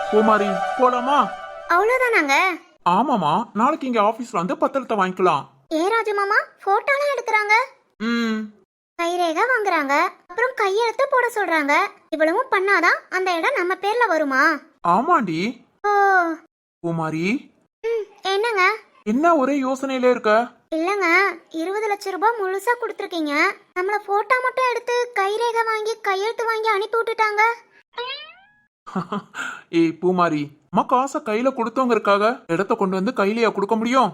பூமாரி போலாமா? அவ்வளவுதானாங்க? ஆமாமா, நாளைக்கு இங்க ஆபீஸ்ல வந்து பத்திரத்தை வாங்கிக்கலாம். ஏன் ராஜு மாமா போட்டோலாம் எடுக்கிறாங்க, ம். கைரேகை வாங்குறாங்க, அப்புறம் கையெழுத்து போட சொல்றாங்க. இவ்வளவும் பண்ணாதான் அந்த இடம் நம்ம பேர்ல வருமா? ஆமாண்டி. ஓ. பூமாரி, என்னங்க? என்ன ஒரே யோசனையில இருக்க? இல்லங்க, 20 லட்சம் ரூபாய் முழுசா கொடுத்துருக்கீங்க. நம்மள போட்டோ மட்டும் எடுத்து கைரேகை வாங்கி கையெழுத்து வாங்கி அனுப்பி விட்டுட்டாங்க. ஏய் பூமாரி, அம்மா காசை கையில கொடுத்தவங்கறக்காக இடத்த கொண்டு வந்து கையிலயா கொடுக்க முடியும்?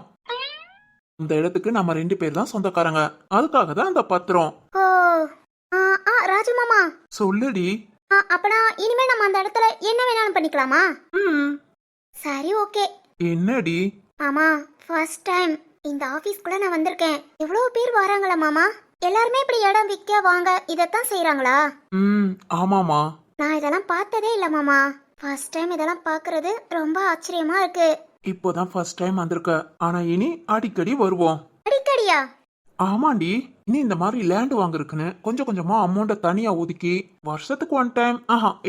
இந்த இடத்துக்கு நம்ம 2 பேர் தான் சொந்தக்காரங்க, அதுக்காக தான் அந்த பத்திரம். ஓ. ராஜு மாமா சொல்லுடி. அப்பனா இனிமே நம்ம அந்த இடத்துல என்ன வேணாலும் பண்ணிக்கலாமா? ம். சரி, ஓகே. என்னடி? மாமா, ஃபர்ஸ்ட் டைம் இந்த ஆபீஸ்க்குள்ள நான் வந்திருக்கேன். எவ்வளவு பேர் வராங்களா மாமா? எல்லாருமே இப்படி இடம் விற்க வாங்க இதத்தான் செய்யறாங்களா? ம். ஆமாமா. நான் இதெல்லாம் பார்த்ததே இல்ல மாமா. ஃபர்ஸ்ட் டைம் இதெல்லாம் பார்க்கிறது ரொம்ப ஆச்சரியமா இருக்கு. இப்போதான் ஃபர்ஸ்ட் டைம் வந்திருக்க, ஆனா இனி அடிக்கடி வருவோம். அடிக்கடியா? ஆமாண்டி, இனி இந்த மாதிரி லேண்ட் வாங்குறதுக்குன்னு கொஞ்சம் கொஞ்சமா அமௌண்ட்டை தனியா ஒதுக்கி வருஷத்துக்கு 1 டைம்,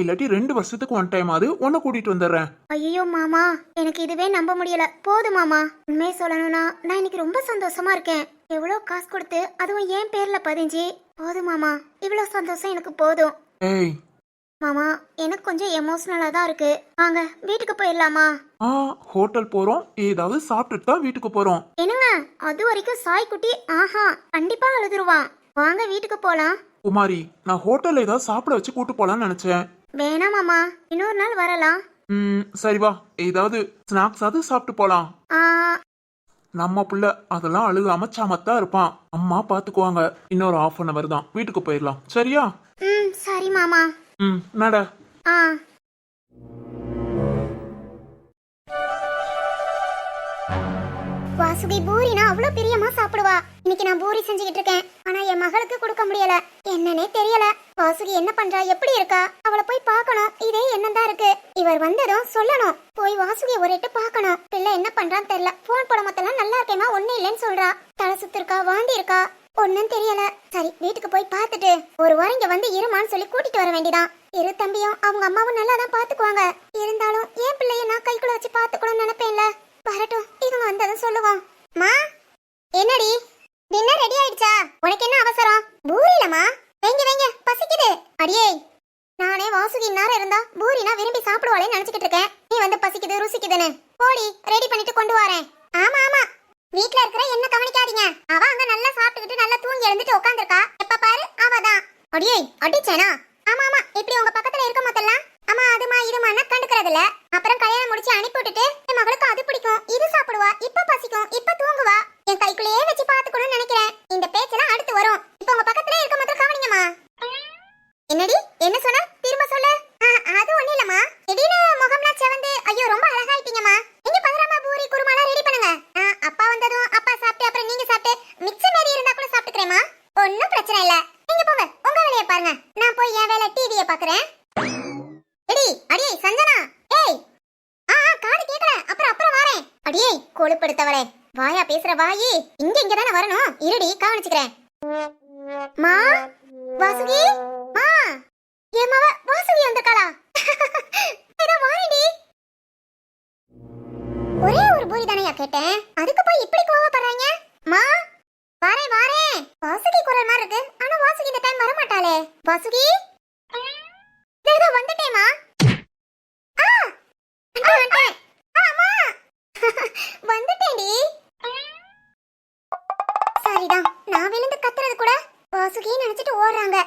இல்லாட்டி 2 வருஷத்துக்கு 1 டைம் அது உன்னை கூட்டிட்டு வந்துடுறேன். ஐயோ மாமா, எனக்கு இதுவே நம்ப முடியல. போதும் மாமா. உண்மையை சொல்லணும்னா நான் இன்னைக்கு ரொம்ப சந்தோஷமா இருக்கேன். எவ்வளவு காசு கொடுத்து அதுவும் என் பேர்ல பதிஞ்சு. போதும் மாமா, இவ்வளவு சந்தோஷம் எனக்கு போதும். ஏய் மாமா, எனக்கு கொஞ்சம் எமோஷனலா தான் இருக்கு. வாங்க வீட்டுக்கு போயிடலாமா? ஹோட்டல் போறோம், ஏதாவது சாப்பிட்டுட்டு தான் வீட்டுக்கு போறோம். என்னங்க, அது வரைக்கும் சாய் குட்டி கண்டிப்பா அழுதுருவான். வாங்க வீட்டுக்கு போலாம். குமாரி, நான் ஹோட்டல்ல ஏதாவது சாப்பிட வச்சு கூட்டு போலான்னு நினைச்சேன். வேணாம் மாமா, இன்னொரு நாள் வரலாம். சரி வா, ஏதாவது ஸ்நாக்ஸ் அது சாப்பிட்டு போலாம். நம்ம புள்ள அதெல்லாம் அழுகாம சமத்தா இருப்பான், அம்மா பாத்துக்குவாங்க. இன்னொரு 1/2 hour தான், வீட்டுக்கு போயிடலாம். சரியா? சரி மாமா. நட. வாசுகி பூரினா அவ்வளவு பிரியமா சாப்பிடுவா. இன்னைக்கு நான் பூரி செஞ்சுக்கிட்டு இருக்கேன், ஆனா என் மகளுக்கு கொடுக்க முடியல. என்னன்னே தெரியல. வாசுகி என்ன பண்றா, எப்படி இருக்கா? அவளை போய் பார்க்கணும். இதே என்னதான் இருக்கு. இவர் வந்ததும் சொல்லணும், போய் வாசுகி ஒரு எட்டு பார்க்கணும். பிள்ளை என்ன பண்றான்னு தெரியல. போன் போட மொத்தம் நல்லா இருக்கேமா, ஒண்ணு இல்லைன்னு சொல்றா. தலை சுத்து இருக்கா, வாந்தி இருக்கா, ஒன்னும் தெரியல. சரி, வீட்டுக்கு போய் பார்த்துட்டு ஒரு வாரம் இங்க வந்து இருமான்னு சொல்லி கூட்டிட்டு வர வேண்டியதான். இரு தம்பியும் அவங்க அம்மாவும் நல்லா தான் பாத்துக்குவாங்க. இருந்தாலும் என் பிள்ளைய நான் கைக்குள்ள வச்சு பாத்துக்கணும்னு நினைப்பேன்ல. வரட்டும், இவங்க வந்ததும் சொல்லுவோம். மா, என்னடி டின்னர் ரெடி ஆயிடுச்சா? உனக்கு என்ன அவசரம்? பூரிலமா? வைங்க வைங்க, பசிக்குது. அடியே, நானே வாசுகி நேரம் இருந்தா பூரினா விரும்பி சாப்பிடுவாளேன்னு நினைச்சுக்கிட்டு இருக்கேன். நீ வந்து பசிக்குது ருசிக்குதுன்னு போடி, ரெடி பண்ணிட்டு கொண்டு வரேன். ஆமா ஆமா, வீட்ல இருக்கிற என்ன கவனிக்காதீங்க. அவ அங்க நல்லா சாப்பிட்டுக்கிட்டு நல்லா தூங்கி எழுந்துட்டு உட்காந்துருக்கா. எப்ப பாரு அவதான். அடியே, அடிச்சேனா? ஆமா ஆமா, இப்படி உங்க பக்கத்துல இருக்க மொத்தல்லாம் அம்மா அதுமா இதுமான்னா கண்டுக்கிறது இல்ல. அப்புறம் கல்யாணம் முடிச்சு அனுப்பி விட்டுட்டு என் மகளுக்கு அது பிடிக்கும், இது சாப்பிடுவா, இப்ப பசிக்கும், இப்ப தூங்குவா. என் கைக்குள்ளேயே வச்சு பாத்துக்கணும்னு நினைக்கிறேன். இந்த பேச்செல்லாம் அடுத்து வரும். இப்ப உங்க பக்கத்துல இருக்க மொத்தம் கவனிங்கம்மா. என்னடி, என்ன சொன்ன? திரும்ப சொல்லு. அது ஒண்ணு இல்லம்மா, திடீர்னு முகம்லாம் செவந்து ஐயோ ரொம்ப அழகாயிட்டீங்கம்மா. நீங்க பதறாம பூரி குருமாலாம் ரெடி பண்ணுங்க. அப்பா வந்ததும் அப்பா சாப்பிட்டு அப்புறம் நீங்க சாப்பிட்டு மிச்சம் மீதி இருந்தா கூட சாப்பிட்டுக்கிறேம்மா. ஒன்னும் பிரச்சனை இல்ல. நீங்க போங்க, உங்க வேலையை பாருங்க. நான் போய் என் வேலை டிவியை பாக்குறேன். எடி, அடியே சஞ்சனா, ஏய். காது கேக்கல, அப்புறம் வரேன். அடியே கொழுப்படுத்தவளே, வாயா பேசுற வாயி, இங்க தானே வரணும். இருடி, கவனிச்சுக்கிறேன். மா, வாசுகி, மா, என் மவ வாசுகி வந்திருக்காளா? ஏதோ வாரேடி. ஒரே ஒரு பூரி தானையா கேட்டேன், அதுக்கு போய் இப்படி கோவப்படுறாங்க. மா, வாரேன். வாசுகி குரல் மாதிரி இருக்கு, ஆனா வாசுகி இந்த டைம் வர மாட்டாளே. வாசுகி, இதோ வந்துட்டேமா. வந்துட்டேன்டி. சரிதான், நான் விழுந்து கத்துறது கூட வாசுகியை நினைச்சிட்டு ஓடுறாங்க.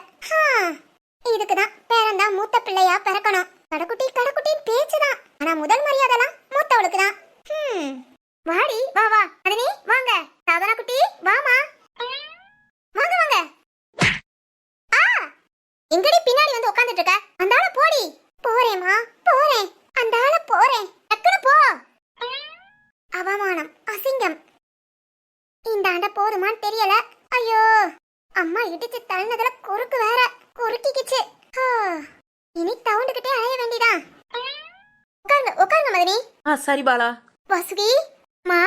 இதுக்குதான் பேரன் தான் மூத்த பிள்ளையா பிறக்கணும். கடக்குட்டி பேச்சுதான், ஆனா முதல் மரியாதைலாம் மூத்தவளுக்கு தான். வாடி, வா அதனே வாங்க. சாதனா குட்டி வாமா, வாங்க. எங்கடி பின்னாடி வந்து உட்கார்ந்துட்டு இருக்க? அந்தாள போடி. போறேமா, போறேன். அந்தாள போறேன், டக்குனு போ. அவமானம், அசிங்கம். இந்த ஆண்ட போதுமான்னு தெரியல. ஐயோ, அம்மா இடிச்சு தள்ளினதுல குறுக்கு வேற குறுக்கிக்கிச்சு. இனி தவுண்டுகிட்டே அழைய வேண்டியதான். உட்காருங்க மதனி. சரி பாலா. வாசுகி, மா,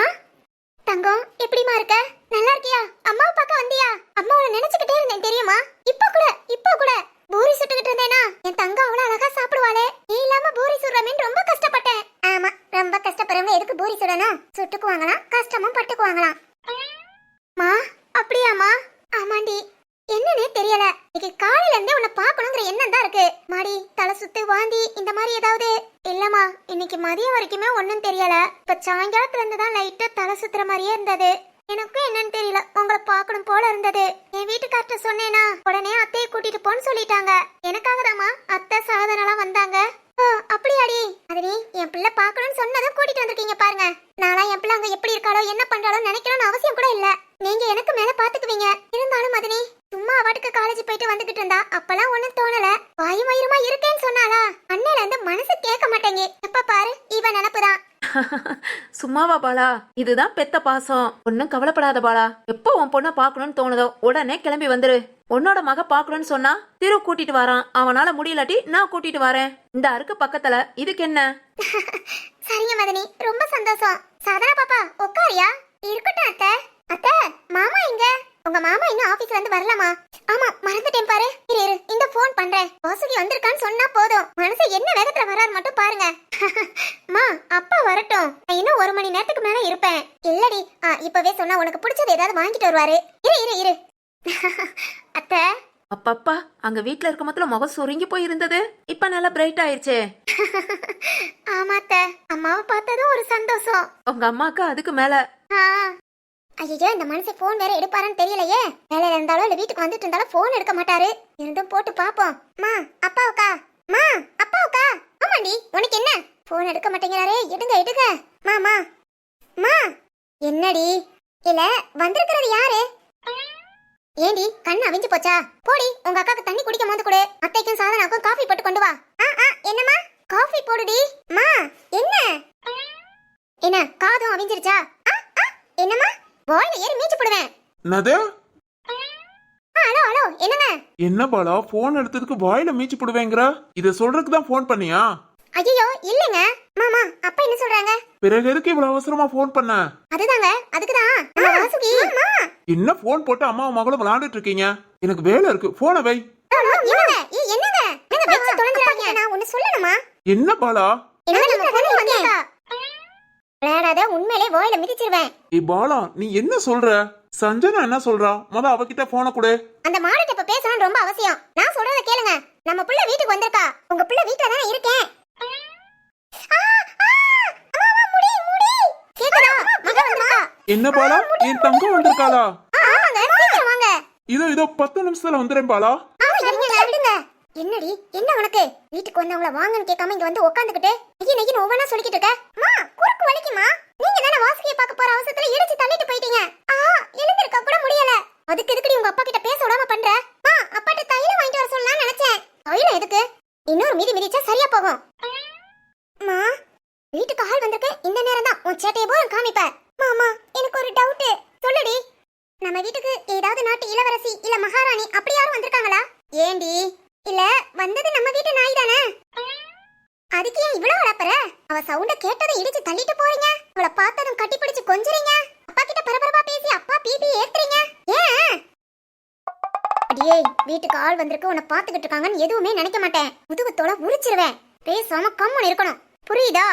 தங்கம் எப்படிமா இருக்க? நல்லா இருக்கியா? அம்மாவை பார்க்க வந்தியா? அம்மாவை நினைச்சுக்கிட்டே இருந்தேன் தெரியுமா? இப்போ கூட பூரி சுட்டுக்கிட்டு இருந்தேனா, என் தங்கம் அவ்வளவு அழகா சாப்பிடுவாளே. நீ இல்லாம பூரி சுடுறமேன்னு ரொம்ப கஷ்டம் மா அப்படியாமா? ஆமாண்டி. என்னன்னே தெரியல. இன்னைக்கு காலையில இருந்தே உன்னை பார்க்கணுங்கிற எண்ணம் தான் இருக்கு. மாடி தலை சுத்து வாந்தி இந்த மாதிரி ஏதாவது? இல்லம்மா, இன்னைக்கு மதியம் வரைக்குமே ஒன்னும் தெரியல. இப்ப சாயங்காலத்துல இருந்து தான் லைட்டா தலை சுத்துற மாதிரியே இருந்தது. எனக்கும் என்னன்னு தெரியல, உங்களை பார்க்கணும் போல இருந்தது. என் வீட்டுக்கார்ட்ட சொன்னேனா உடனே அத்தையை கூட்டிட்டு போன்னு சொல்லிட்டாங்க. எனக்காக தாமா அத்தை சாதனெல்லாம் வந்தாங்க. ஓ அப்படியாடி? அது நீ என் பிள்ளை பார்க்கணும்னு சொன்னதும் கூட்டிட்டு வந்திருக்கீங்க பாருங்க. நானா என் பிள்ளை அங்க எப்படி இருக்காளோ என்ன பண்றாளோ நினைக்கணும்னு அவசியம் கூட இல்ல. நீங்க எனக்கு மேல பாத்துக்குவீங்க. இருந்தாலும் மதினி சும்மா வாட்டுக்கு காலேஜ் போயிட்டு வந்துகிட்டு இருந்தா அப்பெல்லாம் ஒண்ணும் தோணல. வாயு மயிருமா இருக்கேன்னு சொன்னாலா அன்னையில இருந்து மனசு கேட்க மாட்டேங்க. எப்ப பாரு இவன் நினப்புதான். சும்மாவா பாலா? இதுதான் பெத்த பாசம். ஒன்னும் கவலைப்படாத பாலா. எப்போ உன் பொண்ணை பாக்கணும்னு தோணுதோ உடனே கிளம்பி வந்துரு. உன்னோட மக பாக்கணும்னு சொன்னா திரு கூட்டிட்டு வரான். அவனால முடியலாட்டி நான் கூட்டிட்டு வரேன். இந்த அருக்கு பக்கத்துல. இதுக்கு என்ன? சரிங்க மதனி, ரொம்ப சந்தோஷம். சாதனா பாப்பா உட்காரியா? இருக்கட்டும் அத்தை. அத்தை மாமா எங்க? உங்க மாமா இன்னும் ஆபீஸ்ல இருந்து வரலாமா? ஆமா மறந்துட்டேன் பாரு. இரு இரு இந்த போன் பண்றேன். வாசுகி வந்திருக்கான்னு சொன்னா போதும். மனசு என்ன வேகத்துல வராரு மட்டும் பாருங்க. மா அப்பா வரட்டும், நான் இன்னும் 1 மணி நேரத்துக்கு மேல இருப்பேன். இல்லடி இப்பவே சொன்னா உனக்கு பிடிச்சது ஏதாவது வாங்கிட்டு வருவாரு. இரு இரு இரு. அத்தை அப்பப்பா, அங்க வீட்ல இருக்க மொத்தல முகம் சுருங்கி போய் இருந்தது இப்ப நல்லா பிரைட் ஆயிருச்சே. ஆமா அத்தை, அம்மாவை பார்த்ததும் ஒரு சந்தோஷம். உங்க அம்மாக்கு அதுக்கு மேல. ஐயோ இந்த மனுஷன் போன் வேற எடுப்பாரான்னு தெரியலையே. வேலையில இருந்தாலும் இல்ல வீட்டுக்கு வந்துட்டு இருந்தாலும் போன் எடுக்க மாட்டாரு. இருந்தும் போட்டு பாப்போம். மா அப்பாவுக்கா? மா அப்பாவுக்கா? ஆமாண்டி, உனக்கு என்ன? போன் எடுக்க மாட்டேங்கிறாரே, எடுங்க எடுங்க. மாமா மா என்னடி? இல்ல வந்திருக்கிறது யாரு? ஏண்டி கண்ணு அவிஞ்சு போச்சா? போடி உங்க அக்காக்கு தண்ணி குடிக்க மோந்து கொடு. அத்தைக்கும் சாதனாக்கும் காஃபி போட்டு கொண்டு வா. என்னம்மா? காஃபி போடுடி. மா என்ன என்ன காதும் அவிஞ்சிருச்சா? என்னம்மா? வாயில ஏறி மீச்சு போடுவேன். என்னது? ஹலோ ஹலோ என்னங்க? என்ன பாலா போன் எடுத்ததுக்கு வாயில மீச்சு போடுவேங்கிற? இத சொல்றதுக்கு தான் போன் பண்ணியா? ஐயோ இல்லங்க மாமா. அப்பா என்ன சொல்றாங்க? பிறகு எதுக்கு இவ்வளவு அவசரமா போன் பண்ண? அதுதாங்க அதுக்குதான் நம்ம வாசுகி. என்ன போன் போட்டு அம்மாவும் மகளும் விளையாண்டுட்டு இருக்கீங்க? எனக்கு வேலை இருக்கு, போனை வை. என்னங்க என்னங்க நீங்க வெச்சு தொலைஞ்சிராதீங்க. நான் ஒன்னு சொல்லணுமா? என்ன பாலா? விளையாடாத, உண்மையிலே வாயில மிதிச்சிருவேன். ஏய் பாலா, நீ என்ன சொல்ற? சஞ்சனா என்ன சொல்றா? அவகிட்ட போனை கொடு. அந்த மாடுட்ட இப்ப பேசணும் ரொம்ப அவசியம். நான் சொல்றத கேளுங்க. நம்ம புள்ள வீட்டுக்கு வந்திருக்கா. உங்க புள்ள வீட்ல தானே இருக்கேன். என்ன பாலா, என் தங்கம் வந்திருக்காளா? ஆமாங்க, சீக்கிரம் வாங்க. இதோ 10 நிமிஷத்துல வந்துறேன் பாலா. என்னடி என்ன உனக்கு? வீட்டுக்கு வந்தவங்கள வாங்கன்னு கேட்காம இங்க வந்து உட்காந்துக்கிட்டு நெய்யின்னு ஒவ்வொன்னா சொல்லிக்கிட்டு இருக்க. மா குறுக்கு வலிக்குமா? நீங்க தானே வாசுகியை பார்க்க போற அவசரத்துல இடிச்சு தள்ளிட்டு போயிட்டீங்க. எழுந்திருக்க கூட முடியல. அதுக்கு எதுக்குடி உங்க அப்பா கிட்ட பேச விடாம பண்ற? அப்பாட்ட தைலம் வாங்கிட்டு வர சொல்லலாம் நினைச்சேன். தைலம் எதுக்கு? இன்னொரு மிதி மிதிச்சா சரியா போகும். மா வீட்டுக்கு ஆள் வந்திருக்கு. இந்த நேரம் தான் உன் சேட்டையை போற காமிப்ப. மாமா எனக்கு ஒரு டவுட். சொல்லுடி. நம்ம வீட்டுக்கு ஏதாவது நாட்டு இளவரசி இல்ல மகாராணி அப்படி யாரும் வந்திருக்காங்களா? ஏண்டி? இல்ல வந்தது நம்ம வீட்டு நாய் தானே. அதுக்கு ஏன் இவ்வளவு வளப்பற? அவ சவுண்ட கேட்டதும் இடிச்சு தள்ளிட்டு போறீங்க. அவளை பார்த்ததும் கட்டி பிடிச்சு கொஞ்சறீங்க. அப்பா கிட்ட பரபரப்பா பேசி அப்பா பிபி ஏத்துறீங்க. ஏன்? அடியே வீட்டுக்கு ஆள் வந்திருக்கு, உன்னை பாத்துக்கிட்டு இருக்காங்கன்னு எதுவுமே நினைக்க மாட்டேன். முதுகுத்தோட உரிச்சிருவேன். பேசாம கம்முன்னு இருக்கணும். புரியுதா?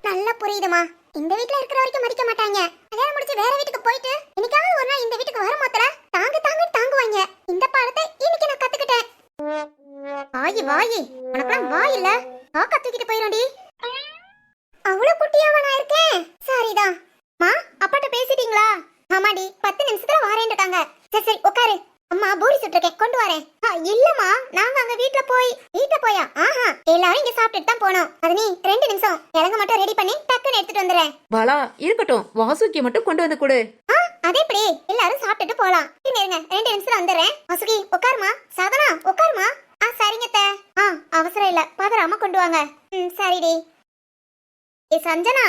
நல்லா புரியுதுமா. இந்த வீட்ல இருக்கிற வரைக்கும் மதிக்க மாட்டாங்க. கல்யாணம் முடிச்சு வேற வீட்டுக்கு போயிட்டு இன்னைக்காவது ஒரு நாள் இந்த வீட்டுக்கு வர மாத்தல தாங்க தாங்குவாங்க. இந்த பாடத்தை இன்னைக்கு நான் கத்துக்கிட்டேன். வாயி உனக்கு வாய் இல்ல? காக்கா தூக்கிட்டு போயிரோண்டி. அவ்வளவு குட்டியாவா நான் இருக்கேன்? சரிதான். மா அப்பாட்ட பேசிட்டீங்களா? ஆமாடி 10 நிமிஷத்துல வாரேன்னு இருக்காங்க. சரி உட்காரு. அம்மா பூரி சுட்டுருக்கேன் கொண்டு வரேன். இல்லம்மா நாங்க அங்க வீட்ல போயா? எல்லாரும் இங்க சாப்பிட்டுட்டு தான் போனோம். அது நீ 2 நிமிஷம் கிழங்கு மட்டும் ரெடி பண்ணி டக்குன்னு எடுத்துட்டு வந்துடுறேன். பாலா இருக்கட்டும், வாசுகியை மட்டும் கொண்டு வந்து கொடு. அதே எப்படி எல்லாரும் சாப்பிட்டுட்டு போலாம். இருங்க 2 நிமிஷத்துல வந்துடுறேன். வாசுகி உட்காருமா. சாதனா உட்காருமா. சரிங்க அத்தை. அவசரம் இல்ல, பதறாம கொண்டு வாங்க. சரிடி. சஞ்சனா.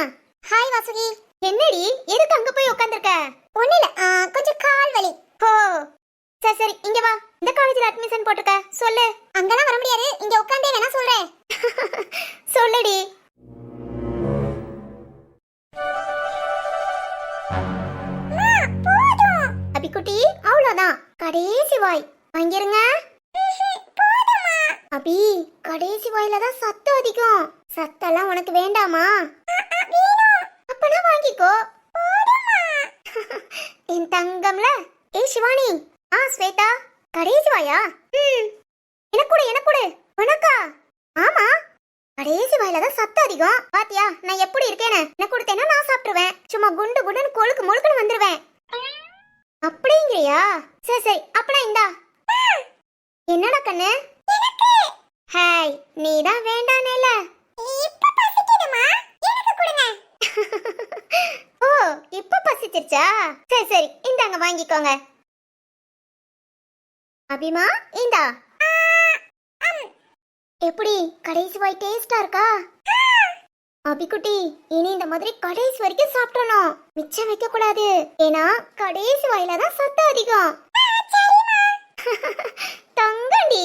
ஹாய் வாசுகி. என்னடி எதுக்கு அங்க போய் உட்கார்ந்திருக்க? ஒண்ணு இல்ல, கொஞ்சம் கால் வலி. ஓ சரி இங்க வா. இந்த காலேஜ்ல அட்மிஷன் போட்டுக்க. சொல்லு. அங்கலாம் வர முடியாது, இங்க உட்கார்ந்தே வேணா சொல்றேன். சொல்லுடி. அபிக்குட்டி அவ்வளவுதான், கடைசி வாய் வாங்கிருங்க. அபி கடைசி வாயில தான் சத்தம் அதிகம். சத்தெல்லாம் உனக்கு வேண்டாமா? அப்பனா வாங்கிக்கோ. என் தங்கம்ல. ஏய் சிவானி. ஸ்வேதா. கடைசி வாயா? எனக்கு உனக்கா? ஆமா. கடைசி வாயில தான் சத்தம் அதிகம். பாத்தியா நான் எப்படி இருக்கேன்னு. எனக்கு கொடுத்தேன்னா நான் சாப்பிட்டுருவேன். சும்மா குண்டு குண்டுன்னு கொழுக்கு முழுக்குன்னு வந்துருவேன். அப்படிங்கிறியா? சரி சரி அப்பனா இந்தா. என்னடா கண்ணு? ஹாய் நீதான் வேண்டானேல. இப்ப பசிக்குதுமா, எனக்கு கொடுங்க. ஓ இப்ப பசிச்சிருச்சா? சரி சரி இந்தாங்க வாங்கிக்கோங்க. அபிமா இந்தா. எப்படி கடைசி வாய் டேஸ்டா இருக்கா? அபிக்குட்டி இனி இந்த மாதிரி கடைசி வரைக்கும் சாப்பிடணும், மிச்சம் வைக்க கூடாது. ஏன்னா கடைசி வாயில தான் சத்தம் அதிகம். தங்கடி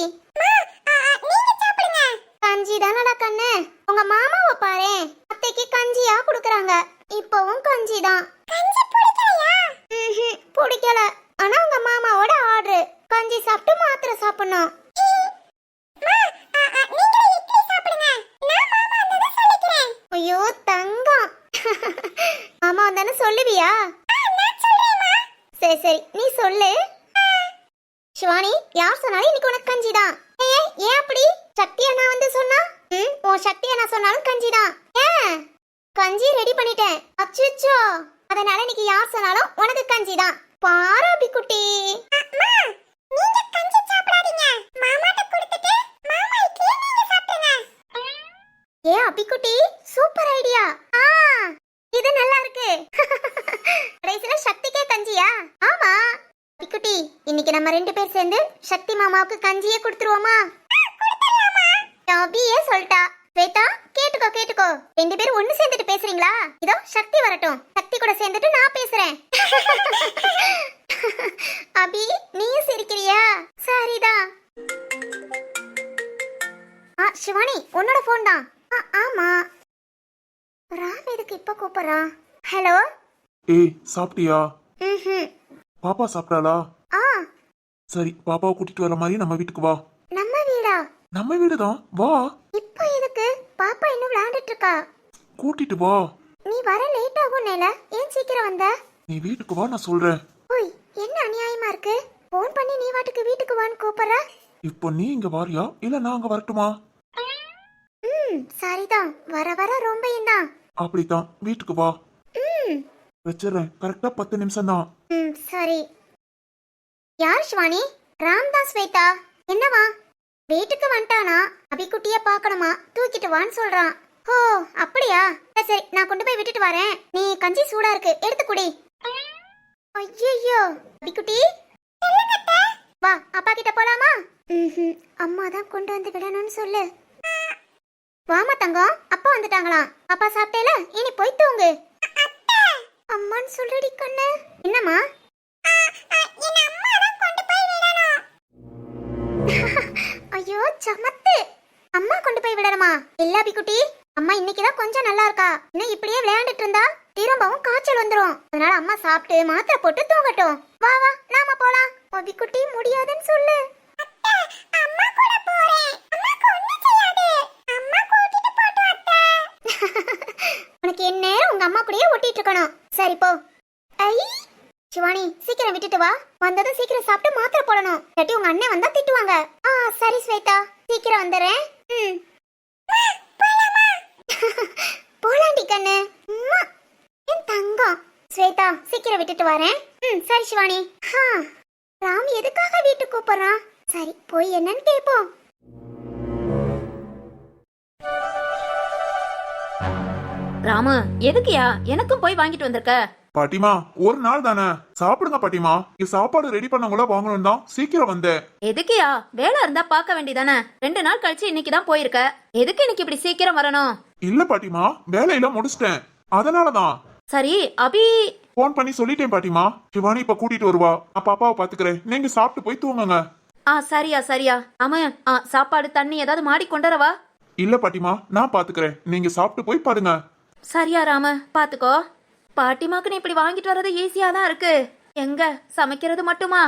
கஞ்சி தானடா கண்ணு. உங்க மாமாவை பாரு, அத்தைக்கு கஞ்சியா குடுக்கறாங்க. இப்பவும் கஞ்சி தான். பிடிக்கல. ஆனா உங்க மாமாவோட ஆர்டர் கஞ்சி சாப்பிட்டு மாத்திரை சாப்பிடணும். ஐயோ தங்கம். மாமா வந்தானே சொல்லுவியா? சரி சரி நீ சொல்லு. சிவானி யார் சொன்னாலும் இன்னைக்கு உனக்கு கஞ்சி தான். ஏன் அப்படி? சக்தி அண்ணா வந்து சொன்னா? உன் சக்தி அண்ணா சொன்னாலும் கஞ்சி தான். கஞ்சி ரெடி பண்ணிட்டேன். அச்சோ அதனால இன்னைக்கு யார் சொன்னாலும் உனக்கு கஞ்சி தான். பாராபி குட்டி. நீங்க கஞ்சி சாப்பிடாதீங்க, மாமாட்ட கொடுத்துட்டு மாமா இட்லி நீங்க சாப்பிடுங்க. Abikutti super idea. இது நல்லா இருக்கு. கடைசில சக்திக்கே கஞ்சியா? ஆமா அபிக்குட்டி இன்னைக்கு நம்ம 2 பேர் சேர்ந்து சக்தி மாமாவுக்கு கஞ்சியே கொடுத்துருவோமா? அபியே சொல்லிட்டா. ஸ்வேதா கேட்டுக்கோ 2 பேரும் ஒண்ணு சேர்ந்துட்டு பேசுறீங்களா? இதோ சக்தி வரட்டும், சக்தி கூட சேர்ந்துட்டு நான் பேசுறேன். அபி நீயும் சிரிக்கிறியா? சரிதான். சிவானி உன்னோட போன் தான். ஆமா. ராம் எதுக்கு இப்ப கூப்பிடுறான்? ஹலோ. ஏய் சாப்பிட்டியா? பாப்பா சாப்பிட்டாளா? சரி பாப்பாவை கூட்டிட்டு வர மாதிரி நம்ம வீட்டுக்கு வா. நம்ம வீடா? நம்ம வீடுதான், வா. இப்போ எதுக்கு? பாப்பா இன்னும் விளையாண்டுட்டு இருக்கா. கூட்டிட்டு வா. நீ வர லேட் ஆகும் நேல. ஏன் சீக்கிரம் வந்த? நீ வீட்டுக்கு வா நான் சொல்றேன். ஓய் என்ன அநியாயமா இருக்கு? போன் பண்ணி நீ வாட்டுக்கு வீட்டுக்கு வான்னு கூப்பிடுற. இப்போ நீ இங்க வாரியா இல்ல நான் அங்க வரட்டுமா? சரிதான், வர வர ரொம்ப தான். அப்படித்தான், வீட்டுக்கு வா. வச்சிடுறேன், கரெக்டா 10 நிமிஷம் தான். சரி. யார் சிவானி? ராம் தான். ஸ்வேதா என்னவா? வீட்டுக்கு வந்துட்டானா? அபிக்குட்டிய பார்க்கணுமா, தூக்கிட்டு வான்னு சொல்றான். ஓ அப்படியா? சரி நான் கொண்டு போய் விட்டுட்டு வரேன். நீ கஞ்சி சூடா இருக்கு, எடுத்து குடி. ஐயோ அபிக்குட்டி வா, அப்பா கிட்ட போலாமா? அம்மா தான் கொண்டு வந்து விடணும்னு சொல்லு. வாமா தங்கம், அப்பா வந்துட்டாங்களாம். அப்பா சாப்பிட்டேல, இனி போய் தூங்கு. அம்மான்னு சொல்றடி கண்ணு. என்னம்மா? ஐயோ சமத்து. அம்மா கொண்டு போய் விடணுமா? இல்ல அபிக்குட்டி, அம்மா இன்னைக்குதான் கொஞ்சம் நல்லா இருக்கா. இன்னும் இப்படியே விளையாண்டுட்டு இருந்தா திரும்பவும் காய்ச்சல் வந்துரும். அதனால அம்மா சாப்பிட்டு மாத்திரை போட்டு தூங்கட்டும். வா வா நாம போலாம். அபிக்குட்டி முடியாதுன்னு சொல்லு. அம்மா கூட போறேன். அம்மாக்கு ஒண்ணும் செய்யாது. அம்மா கூட்டிட்டு போட்டு அத்தை. உனக்கு என்ன உங்க அம்மா கூடயே ஒட்டிட்டு இருக்கணும். சரி போ. ஐ சிவானி சீக்கிரம் விட்டுட்டு வா. வந்ததும் சீக்கிரம் சாப்பிட்டு மாத்திரை போடணும். இல்லாட்டி உங்க அண்ணன் வந்தா திட்டுவாங்க. சரி ஸ்வேதா சீக்கிரம் வந்துடுறேன். போலாண்டி கண்ணு. என் தங்கம். ஸ்வேதா சீக்கிரம் விட்டுட்டு வரேன். சரி சிவானி. ராம் எதுக்காக வீட்டுக்கு கூப்பிடுறான்? சரி போய் என்னன்னு கேட்போம். ராமு எதுக்குயா எனக்கும் போய் வாங்கிட்டு வந்திருக்க? பாட்டிமா ஒரு நாள் தானே, சாப்பிடுங்க பாட்டிமா. இங்க சாப்பாடு ரெடி பண்ணவங்கள வாங்கணும் தான் சீக்கிரம் வந்தேன். எதுக்குயா? வேலை இருந்தா பார்க்க வேண்டியதானே. 2 நாள் கழிச்சு இன்னைக்கு தான் போயிருக்க. எதுக்கு இன்னைக்கு இப்படி சீக்கிரம் வரணும்? இல்ல பாட்டிமா, வேலையெல்லாம் முடிச்சிட்டேன், அதனாலதான். சரி அபி போன் பண்ணி சொல்லிட்டேன் பாட்டிமா. சிவானி இப்ப கூட்டிட்டு வருவா, அப்ப அப்பாவை பாத்துக்கிறேன். நீங்க சாப்பிட்டு போய் தூங்குங்க. சரியா ஆமா. சாப்பாடு தண்ணி ஏதாவது மாடி கொண்டுறவா? இல்ல பாட்டிமா, நான் பாத்துக்கிறேன், நீங்க சாப்பிட்டு போய் பாருங்க. சரியா ராம பாத்துக்கோ. பாட்டிமாக்கு நீ இப்படி வாங்கிட்டு வர்றது ஈஸியா தான் இருக்கு. எங்க சமைக்கிறது மட்டுமா?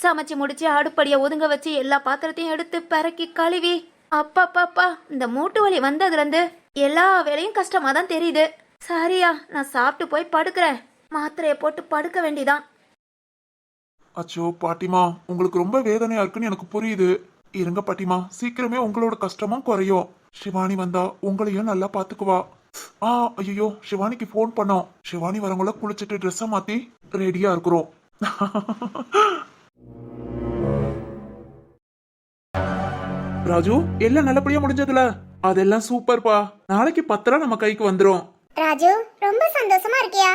சமைச்சு முடிச்சு அடுப்படிய ஒதுங்க வச்சு எல்லா பாத்திரத்தையும் எடுத்து பறக்கி கழுவி அப்பா இந்த மூட்டு வலி வந்ததுல இருந்து எல்லா வேலையும் கஷ்டமா தான் தெரியுது. சரியா நான் சாப்பிட்டு போய் படுக்கிறேன். மாத்திரையை போட்டு படுக்க வேண்டிதான். அச்சோ பாட்டிமா, உங்களுக்கு ரொம்ப வேதனையா இருக்குன்னு எனக்கு புரியுது. இருங்க பாட்டிமா, சீக்கிரமே உங்களோட கஷ்டமும் குறையும். சிவானி வந்தா உங்களையும் நல்லா பாத்துக்குவா. ஐயோ, சிவானிக்கு ஃபோன் பண்ணோம். சிவானி வரவங்கள குளிச்சுட்டு ட்ரெஸ்ஸை மாத்தி ரெடியா இருக்கிறோம். ராஜு, எல்லாம் நல்லபடியா முடிஞ்சதுல? அதெல்லாம் சூப்பர்ப்பா. நாளைக்கு 10 நம்ம கைக்கு வந்துரும். ராஜு ரொம்ப சந்தோஷமா இருக்கியா?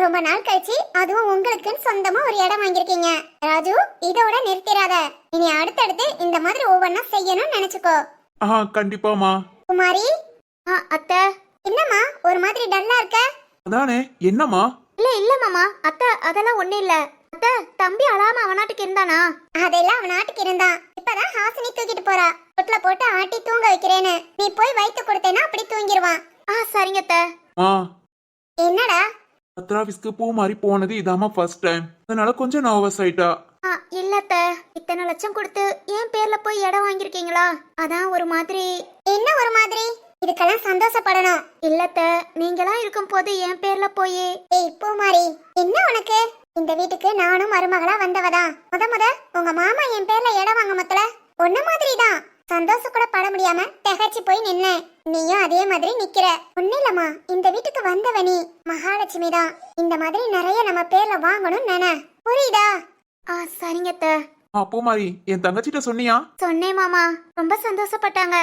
ரொம்ப நாள் கழிச்சு அதுவும் உங்களுக்குன்னு சொந்தமா ஒரு இடம் வாங்கியிருக்கீங்க. ராஜு, இதோட நிறுத்திராத. இனி அடுத்தடுத்து இந்த மாதிரி ஒவ்வொன்னா செய்யணும்னு நினைச்சுக்கோ. கண்டிப்பாமா. குமாரி. அத்தை. என்னம்மா ஒரு மாதிரி டல்லா இருக்க? அதானே, என்னம்மா? இல்ல மாமா, அத்தை அதெல்லாம் ஒண்ணு இல்ல. அத்தை, தம்பி அழாம அவன் நாட்டுக்கு இருந்தானா? அதெல்லாம் அவன் நாட்டுக்கு இருந்தான். இப்பதான் ஹாசினி தூக்கிட்டு போறா. தொட்டில போட்டு ஆட்டி தூங்க வைக்கிறேன்னு. நீ போய் வைத்து கொடுத்தேன்னா அப்படி தூங்கிடுவான். சரிங்க அத்தை. என்னடா? பத்ராவிஸ்க்கு பூ மாதிரி போனது இதாமா ஃபர்ஸ்ட் டைம். அதனால கொஞ்சம் நர்வஸ் ஆயிட்டா. இல்ல அத்தை, இத்தனை லட்சம் கொடுத்து என் பேர்ல போய் இடம் வாங்கிருக்கீங்களா, அதான் ஒரு மாதிரி. என்ன ஒரு மாதிரி? இதுக்கெல்லாம் சந்தோஷப்படணும். இல்ல அத்தை, நீங்களா இருக்கும் போது என் பேர்ல போய். ஏய் பூமாரி, என்ன உனக்கு? இந்த வீட்டுக்கு நானும் மருமகளா வந்தவதான். முத உங்க மாமா என் பேர்ல இடம் வாங்க மத்தல ஒன்ன மாதிரிதான். சந்தோஷம் கூட பட முடியாம திகச்சு போய் நின்ன. நீயும் அதே மாதிரி நிக்கிற. ஒண்ணு இல்லம்மா, இந்த வீட்டுக்கு வந்தவனி மகாலட்சுமி தான். இந்த மாதிரி நிறைய நம்ம பேர்ல வாங்கணும் நினை. புரியுதா? சரிங்க அத்தை. பூமாரி, என் தங்கச்சிட்ட சொன்னியா? சொன்னேன் மாமா, ரொம்ப சந்தோஷப்பட்டாங்க.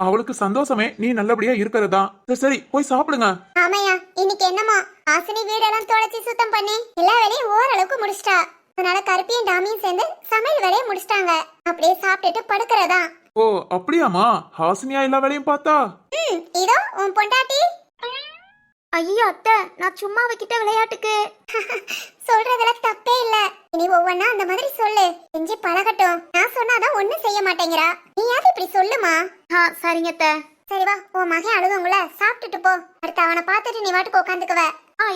அவளுக்கு சந்தோஷமே நீ நல்லபடியா இருக்கிறதா. சரி போய் சாப்பிடுங்க. ஆமையா, இன்னைக்கு என்னமா ஆசினி வீடெல்லாம் தொடச்சி சுத்தம் பண்ணி எல்லா வேலையும் ஓரளவுக்கு முடிச்சிட்டா. அதனால கருப்பியும் டாமியும் சேர்ந்து சமையல் வேலையை முடிச்சிட்டாங்க. அப்படியே சாப்பிட்டுட்டு படுக்கிறதா. ஓ அப்படியாமா? ஹாசினியா எல்லா வேலையும் பார்த்தா? இதோ உன் பொண்டாட்டி. ஐயோ அத்தை, நான் சும்மா வைக்கிட்ட விளையாட்டுக்கு. சொல்றதுல தப்பே இல்ல. இனி ஒவ்வொன்னா அந்த மாதிரி சொல்லு. செஞ்சு பழகட்டும். நான் சொன்னாதான் ஒண்ணும் செய்ய மாட்டேங்கிறா. நீயாவது இப்படி சொல்லுமா. சரிங்க அத்தை. சரி வா, உன் மகன் அழுகுங்கள சாப்பிட்டுட்டு போ. அடுத்து அவனை பார்த்துட்டு நீ வாட்டுக்கு உட்காந்துக்குவ.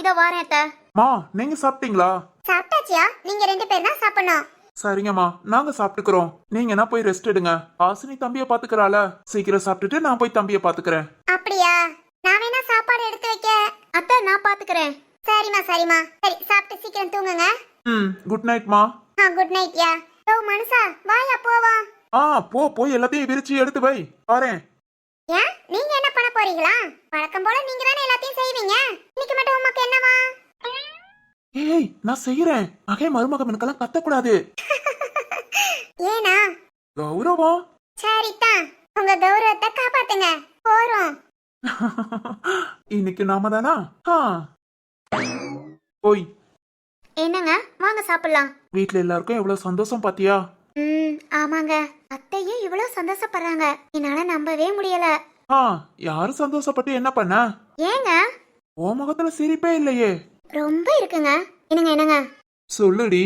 இதோ வாரேன் அத்தை. மா, நீங்க சாப்பிட்டீங்களா? சாப்பிட்டாச்சியா? நீங்க 2 பேர் தான் சாப்பிடணும். சரிங்கம்மா, நாங்க சாப்பிட்டுக்கிறோம். நீங்க என்ன போய் ரெஸ்ட் எடுங்க. ஹாசினி தம்பிய பாத்துக்கறாள. சீக்கிரம் சாப்பிட்டுட்டு நான் போய் தம்பிய பாத்துக்கிறேன். அப்படியா? நான் வேணா சாப்பாடு எடுத்து வைக்க. அத்தை, நான் பாத்துக்கிறேன். சரிம்மா. சரி, சாப்பிட்டு சீக்கிரம் தூங்குங்க. குட் நைட் மா. குட் நைட் யா. ஓ மனுஷா, வாயா போவோம். போய் எல்லாத்தையும் விரிச்சு எடுத்து வை. வரேன். ஏன் நீங்க என்ன பண்ண போறீங்களா? வழக்கம் போல நீங்க தானே எல்லாத்தையும் செய்வீங்க. இன்னைக்கு மட்டும் உமக்கு என்னவா? ஏய், நான் செய்யறேன். மகே மருமகனுக்கெல்லாம் கத்தக்கூடாது. ஏனா? கௌரவம். சரிதான், உங்க கௌரவத்தை காப்பாத்துங்க. போறோம். இன்னைக்கு நாம தானா? போய். என்னங்க, வாங்க சாப்பிடலாம். வீட்ல எல்லாருக்கும் எவ்வளவு சந்தோஷம் பாத்தியா? ஆமாங்க, அத்தையும் இவ்வளவு சந்தோஷப்படுறாங்க. என்னால நம்பவே முடியல. யாரும் சந்தோஷப்பட்டு என்ன பண்ண? ஏங்க ஓ முகத்துல சிரிப்பே இல்லையே. ரொம்ப இருக்குங்க. என்னங்க சொல்லுடி.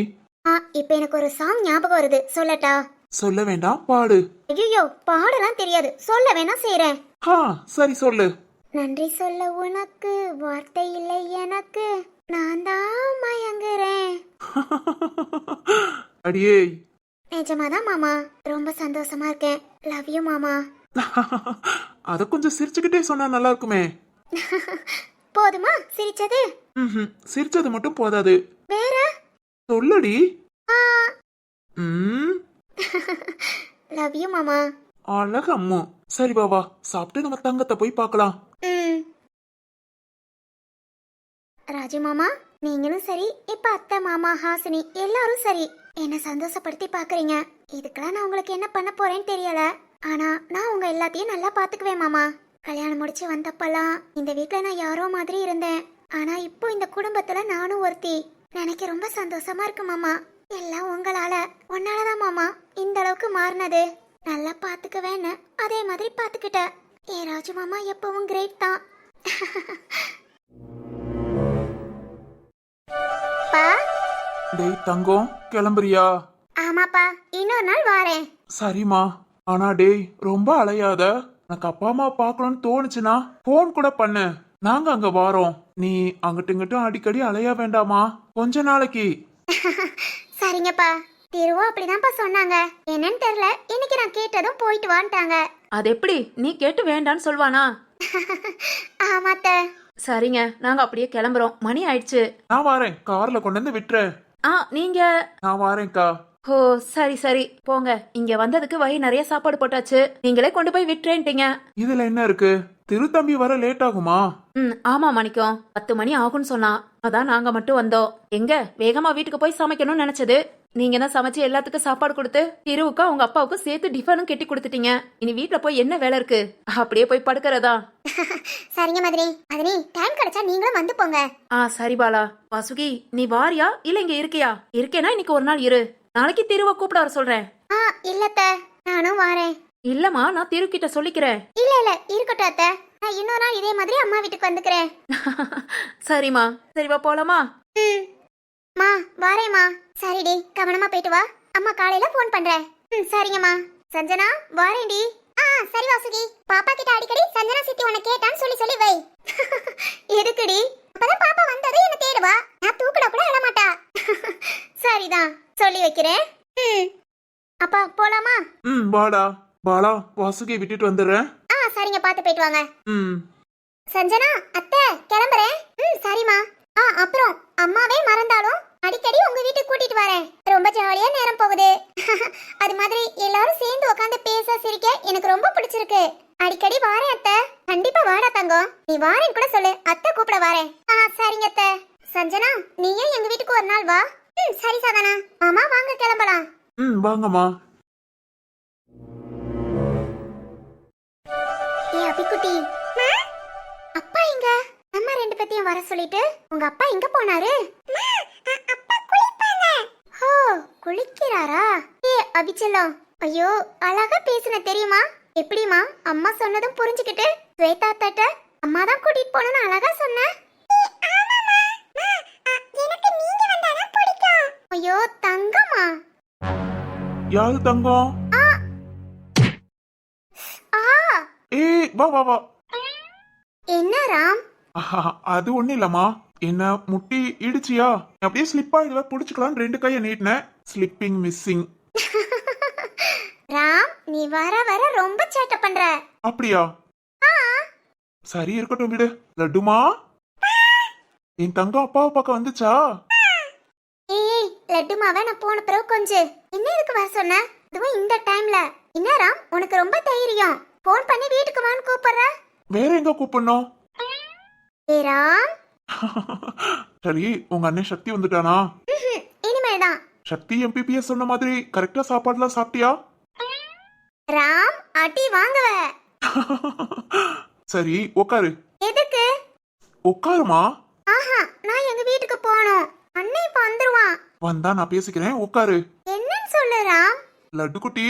இப்ப எனக்கு ஒரு சாங் ஞாபகம் வருது, சொல்லட்டா? சொல்ல வேண்டாம், பாடு. ஐயோ, பாடலாம் தெரியாது, சொல்ல வேணா செய்றேன். சரி சொல்லு. நன்றி சொல்ல உனக்கு வார்த்தை இல்லை எனக்கு, நான் தான் மயங்குறேன். அடியே. நிஜமாதான் மாமா, ரொம்ப சந்தோஷமா இருக்கேன். லவ் யூ மாமா. அத கொஞ்சம் சிரிச்சுக்கிட்டே சொன்னா நல்லா இருக்குமே. போதுமா சிரிச்சது? சிரிச்சது மட்டும் போதாது. வேற சொல்லுடி. லவ் யூ மாமா. அழகம்மு. சரி பாவா, சாப்பிட்டு நம்ம தங்கத்தை போய் பார்க்கலாம். ராஜு மாமா, நீங்களும் சரி, இப்ப அத்தை மாமா ஹாசினி எல்லாரும் சரி, என்ன சந்தோஷப்படுத்தி பாக்குறீங்க. இதுக்கெல்லாம் நான் உங்களுக்கு என்ன பண்ண போறேன்னு தெரியல. ஆனா நான் உங்க எல்லாத்தையும் நல்லா பாத்துக்குவேன் மாமா. கல்யாணம் முடிச்சு வந்தப்பெல்லாம் இந்த வீட்டுல நான் யாரோ மாதிரி இருந்தேன். ஆனா இப்போ இந்த குடும்பத்துல நானும் ஒருத்தி. எனக்கு ரொம்ப சந்தோஷமா இருக்கு மாமா. எல்லாம் உங்களால, உன்னாலதான் மாமா இந்த அளவுக்கு மாறினது. நல்லா பாத்துக்குவேன்னு அதே மாதிரி பாத்துக்கிட்ட. ஏ ராஜு மாமா எப்பவும் கிரேட் தான். டேய் தங்கம், கிளம்புறியா? ஆமாப்பா, இன்னொரு நாள் வாரேன். சரிம்மா. ஆனா டேய், ரொம்ப அலையாத. எனக்கு அப்பா அம்மா பார்க்கணும்னு தோணுச்சுன்னா போன் கூட பண்ணு. நாங்க அங்க வாரோம். நீ அங்கிட்டு இங்கிட்டும் அடிக்கடி அலையா வேண்டாமா கொஞ்ச நாளைக்கு. சரிங்கப்பா. திருவோ அப்படிதான்ப்பா சொன்னாங்க. என்னன்னு தெரியல, இன்னைக்கு நான் கேட்டதும் போயிட்டு வான்ட்டாங்க. அது எப்படி நீ கேட்டு வேண்டான்னு சொல்வானா? ஆமாத்த. சரிங்க, நாங்க அப்படியே கிளம்புறோம். மணி ஆயிடுச்சு. நான் வாரேன், கார்ல கொண்டு வந்து விட்டுறேன். நீங்க நான் வாரேன்க்கா. ஓ சரி சரி போங்க. இங்க வந்ததுக்கு வழி நிறைய சாப்பாடு போட்டாச்சு. நீங்களே கொண்டு போய் விட்டுறேன்ட்டீங்க. இதுல என்ன இருக்கு? திருத்தம்பி வர லேட் ஆகுமா? ஆமா மணிக்கம், 10 மணி ஆகும்னு சொன்னா. அதான் நாங்க மட்டும் வந்தோம். எங்க வேகமா வீட்டுக்கு போய் சமைக்கணும்னு நினைச்சது. நீங்க தான் சமைச்சு எல்லாத்துக்கும் சாப்பாடு கொடுத்து திருவுக்கு அவங்க அப்பாவுக்கும் சேர்த்து டிஃபனும் கட்டி கொடுத்துட்டீங்க. இனி வீட்ல போய் என்ன வேலை இருக்கு? அப்படியே போய் படுக்கிறதா? சரிங்க மதினி, மதினி டைம் கிடைச்சா நீங்களும் வந்து போங்க. சரி பாலா. வாசுகி, நீ வாரியா இல்ல இங்க இருக்கியா? இருக்கேனா இன்னைக்கு ஒரு நாள் இரு. நாளைக்கு திருவ கூப்பிட வர சொல்றேன். இல்லத்த, நானும் வாரேன். இல்லம்மா, நான் திரு கிட்ட சொல்லிக்கிறேன். இல்ல இல்ல இருக்கட்டும் அத்தை, நான் இன்னொரு நாள் இதே மாதிரி அம்மா வீட்டுக்கு வந்துக்கிறேன். சரிம்மா, சரி வா போலாமா? மா வாரேம்மா. சரிடி, கவனமா போயிட்டு வா. அம்மா காலையில ஃபோன் பண்றேன். சரிங்கம்மா. சஞ்சனா வாரேன்டி. சரி வாசுகி, பாப்பா கிட்ட அடிக்கடி சஞ்சனா சித்தி உன்னை கேட்டான்னு சொல்லி சொல்லி வை. எதுக்குடி? அப்பதான் பாப்பா வந்ததும் என்ன தேடுவா. நான் தூக்குட கூட அழ மாட்டா. சரிதான், சொல்லி வைக்கிறேன். அப்பா போலாமா? வாடா. பாலா, வாசுகியை விட்டுட்டு வந்துடுறேன். சரிங்க, பார்த்து போயிட்டு வாங்க. ம். சஞ்சனா அத்தை கிளம்புறேன். சரிம்மா. அப்புறம் அம்மாவே மறந்தாலும் அடிக்கடி உங்க வீட்டுக்கு கூட்டிட்டு வரேன். ரொம்ப ஜாலியா நேரம் போகுது. அது மாதிரி எல்லாரும் சேர்ந்து உட்காந்து பேச சிரிக்க எனக்கு ரொம்ப பிடிச்சிருக்கு. அடிக்கடி வாரேன் அத்தை. கண்டிப்பா வாடா தங்கம். நீ வாரேன்னு கூட சொல்லு, அத்தை கூப்பிட வாரேன். சரிங்க அத்தை. சஞ்சனா நீயும் எங்க வீட்டுக்கு ஒரு நாள் வா. சரி சாதனா. ஆமா வாங்க கிளம்பலாம். வாங்கம்மா. அபிக்குட்டி, அப்பா எங்க? நம்ம ரெண்டு பேத்தையும் வர சொல்லிட்டு உங்க அப்பா எங்க போனாரு? அப்பா குளிப்பாங்க. ஓ, குளிக்கிறாரா? அபிச்சலம், ஐயோ அழகா பேசுன தெரியுமா? எப்படிமா அம்மா சொன்னதும் புரிஞ்சுக்கிட்டு ஸ்வேதா தட்ட அம்மா தான் கூட்டிட்டு போகணும்னு அழகா சொன்ன. எனக்கு நீங்க வந்தாதான் பிடிக்கும். ஐயோ தங்கம்மா. யாரு தங்கம்? ஏய் வா வா வா. என்ன ராம்? அது ஒண்ணு இல்லம்மா. என்ன முட்டி இடிச்சியா? அப்படியே ஸ்லிப் ஆயிடுவ, புடிச்சுக்கலாம் 2 கையை நீட்டினேன். Slipping missing. ராம், நீ வர வர ரொம்ப சேட்டை பண்ற. அப்படியா? சரி இருக்கட்டும் விடு. லட்டுமா, என் தங்கம் அப்பாவை பார்க்க வந்துச்சா? ஏய் லட்டுமாவை நான் போன பிறகு கொஞ்சம் என்ன இதுக்கு வர சொன்ன? அதுவும் இந்த டைம்ல. என்ன ராம், உனக்கு ரொம்ப தைரியம். போன் பண்ணி வீட்டுக்கு வான்னு கூப்பிடுற. வேற எங்க கூப்பிடணும்? ராம். சரி, உங்க அண்ணன் சக்தி வந்துட்டானா? இனிமேதான். சக்தி MPPS சொன்ன மாதிரி கரெக்டா சாப்பாடுலாம் சாப்பிட்டியா? ராம் அடி வாங்குவ. சரி உட்காரு. எதுக்கு? உட்காருமா. நான் எங்க வீட்டுக்கு போகணும். அண்ணன் இப்ப வந்துருவான். வந்தா நான் பேசிக்கிறேன், உட்காரு. என்னன்னு சொல்லு ராம். லட்டு குட்டி,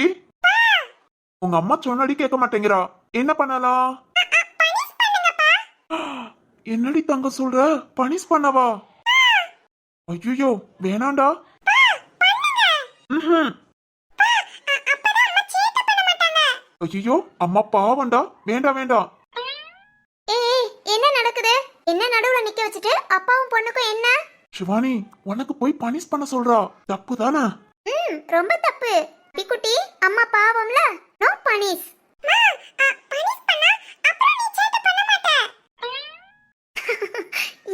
உங்க அம்மா சொன்னடி கேட்க மாட்டேங்கிறா. என்ன பண்ணலாம்? என்னடி தங்க சொல்ற? பனிஷ் பண்ணவா? ஐயோ வேணாண்டா. ஐயோ அம்மா பாவண்டா. வேண்டாம் வேண்டாம். ஏய் என்ன நடக்குது? என்ன நடுவுல நிக்க வச்சுட்டு அப்பாவும் பொண்ணுக்கும் என்ன? சிவானி, உனக்கு போய் பனிஷ் பண்ண சொல்றா. தப்பு தானே? ரொம்ப தப்பு. பிக்குட்டி, அம்மா பாவம்ல. No punish. பனிஷ் பண்ணா அப்புறம் நீ சேட்டை பண்ண மாட்ட.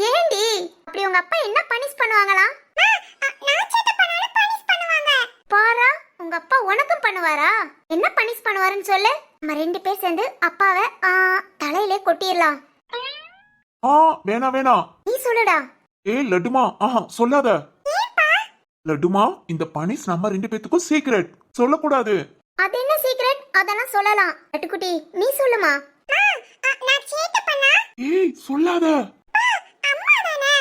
ஏண்டி? அப்படி உங்க அப்பா என்ன பனிஷ் பண்ணுவாங்களா? நான் சேட்டை பண்ணாலும் பனிஷ் பண்ணுவாங்க. பாரா, உங்க அப்பா உனக்கும் பண்ணுவாரா? என்ன பனிஷ் பண்ணுவாருன்னு சொல்லு. நம்ம 2 பேர் சேர்ந்து அப்பாவை தலையிலே கொட்டிரலாம். வேணாம் வேணாம். நீ சொல்லுடா. ஏய் லட்டுமா, சொல்லாத. லட்டுமா, இந்த பனிஷ் நம்ம 2 பேத்துக்கும் சீக்ரெட். சொல்லக்கூடாது. அது என்ன சீக்ரெட்? அதெல்லாம் சொல்லலாம். லட்டுக்குட்டி நீ சொல்லுமா. நான் சேட்டை பண்ணா? ஏய் சொல்லாத. அம்மா தானே.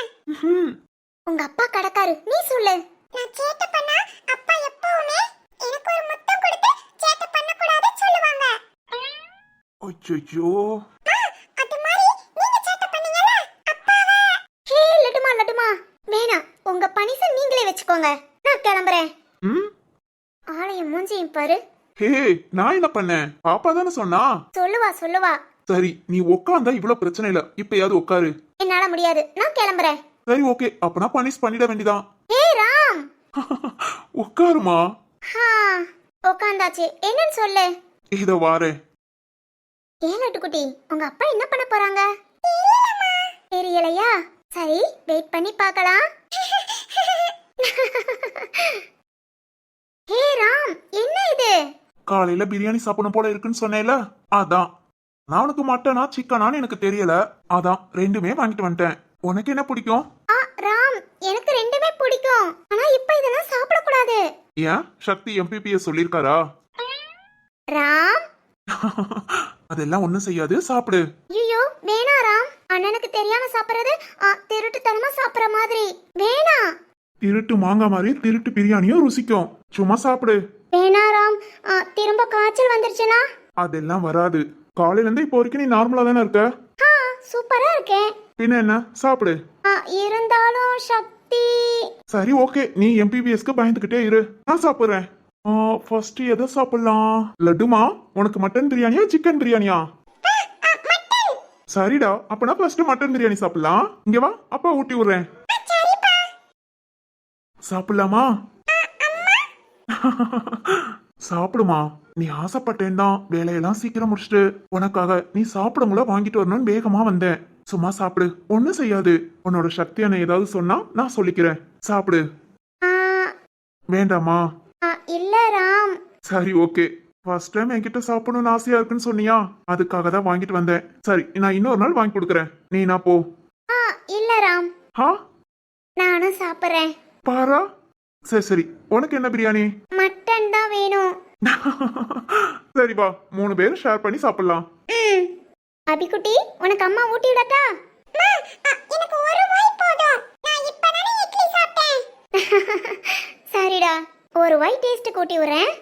உங்க அப்பா கடக்காரு. நீ சொல்லு. நான் சேட்டை பண்ணா அப்பா எப்பவுமே எனக்கு ஒரு முத்தம் கொடுத்து சேட்டை பண்ண கூடாதுன்னு சொல்லுவாங்க. ஐயோ. அது மாதிரி நீங்க சேட்டை பண்ணீங்கல அப்பாவே. ஹே லட்டுமா லட்டுமா, வேணாம். உங்க பனிஷ நீங்களே வெச்சுக்கோங்க. நான் கிளம்புறேன். ஆளையும் மூஞ்சியும் பாரு. ஹே, நான் என்ன பண்ணேன்? பாப்பா தானே சொன்னா. சொல்லுவா. சரி, நீ உட்கார்ந்தா இவ்வளவு பிரச்சனை இல்ல. இப்பயாவது உட்காரு. என்னால முடியாது. நான் கிளம்புறேன். சரி ஓகே, அப்பனா பனிஷ் பண்ணிட வேண்டியதான். ஏய் ராம், உட்காருமா. உட்காந்தாச்சு. என்னன்னு சொல்லு. இத வாரேன். ஏன் லட்டுக்குட்டி, உங்க அப்பா என்ன பண்ண போறாங்க? தெரியலையா? சரி, வெயிட் பண்ணி பார்க்கலாம். ஹே ராம், என்ன இது? காலையில பிரியாணி சாப்பிடணும் போல இருக்குன்னு சொன்னேல, அதான். நான் உனக்கு மட்டனா சிக்கனான்னு எனக்கு தெரியல, அதான் ரெண்டுமே வாங்கிட்டு வந்துட்டேன். உனக்கு என்ன பிடிக்கும்? ராம், எனக்கு ரெண்டுமே பிடிக்கும். ஆனா இப்ப இதெல்லாம் சாப்பிடக்கூடாது. ஏன், சக்தி MPPS சொல்லிருக்காரா? ராம், அதெல்லாம் ஒண்ணும் செய்யாது, சாப்பிடு. ஐயோ வேணா ராம். அண்ணனுக்கு தெரியாம சாப்பிடுறது திருட்டுத்தனமா சாப்பிடுற மாதிரி. வேணா. திருட்டு மாங்காய் மாதிரி திருட்டு பிரியாணியும் ருசிக்கும். சும்மா சாப்பிடு. வேணா ராம். திரும்ப காய்ச்சல் வந்துருச்சுனா? அதெல்லாம் வராது. காலையில இருந்து இப்போ வரைக்கும் நீ நார்மலா தானே இருக்க. சூப்பரா இருக்கேன். பின்ன என்ன, சாப்பிடு. இருந்தாலும் சக்தி. சரி ஓகே, நீ MPBSக்கு பயந்துகிட்டே இரு, நான் சாப்பிடுறேன். ஃபர்ஸ்ட் எதை சாப்பிடலாம்? லட்டுமா, உனக்கு மட்டன் பிரியாணியா சிக்கன் பிரியாணியா? சரிடா, அப்பனா ஃபர்ஸ்ட் மட்டன் பிரியாணி சாப்பிடலாம். இங்க வா, அப்பா ஊட்டி விடுறேன். சாப்பிடலாமா? சாப்பிடுமா, நீ ஆசைப்பட்டேன் தான். வேலையெல்லாம் சீக்கிரம் முடிச்சுட்டு உனக்காக நீ சாப்பிடுங்கள வாங்கிட்டு வரணும்னு வேகமா வந்தேன். சும்மா சாப்பிடு, ஒண்ணும் செய்யாது. உன்னோட சக்தி என்ன ஏதாவது சொன்னா நான் சொல்லிக்கிறேன். சாப்பிடு. வேண்டாமா? இல்ல ராம். சரி ஓகே, ஃபர்ஸ்ட் டைம் என்கிட்ட சாப்பிடணும்னு ஆசையா இருக்குன்னு சொன்னியா, அதுக்காக தான் வாங்கிட்டு வந்தேன். சரி, நான் இன்னொரு நாள் வாங்கி கொடுக்குறேன், நீ நான் போ. இல்ல ராம், நானும் சாப்பிடுறேன். பாரா. சரி சரி, உனக்கு என்ன பிரியாணி? மட்டன் தான் வேணும். சரி வா, 3 பேரும் ஷேர் பண்ணி சாப்பிடலாம். அபிக்குட்டி, உனக்கு அம்மா ஊட்டி விடட்டா? எனக்கு ஒரு வாய் போதும், நான் இப்பதானே இட்லி சாப்பிட்டேன். சரிடா, ஒரு வாய் டேஸ்ட் கூட்டி விடுறேன்.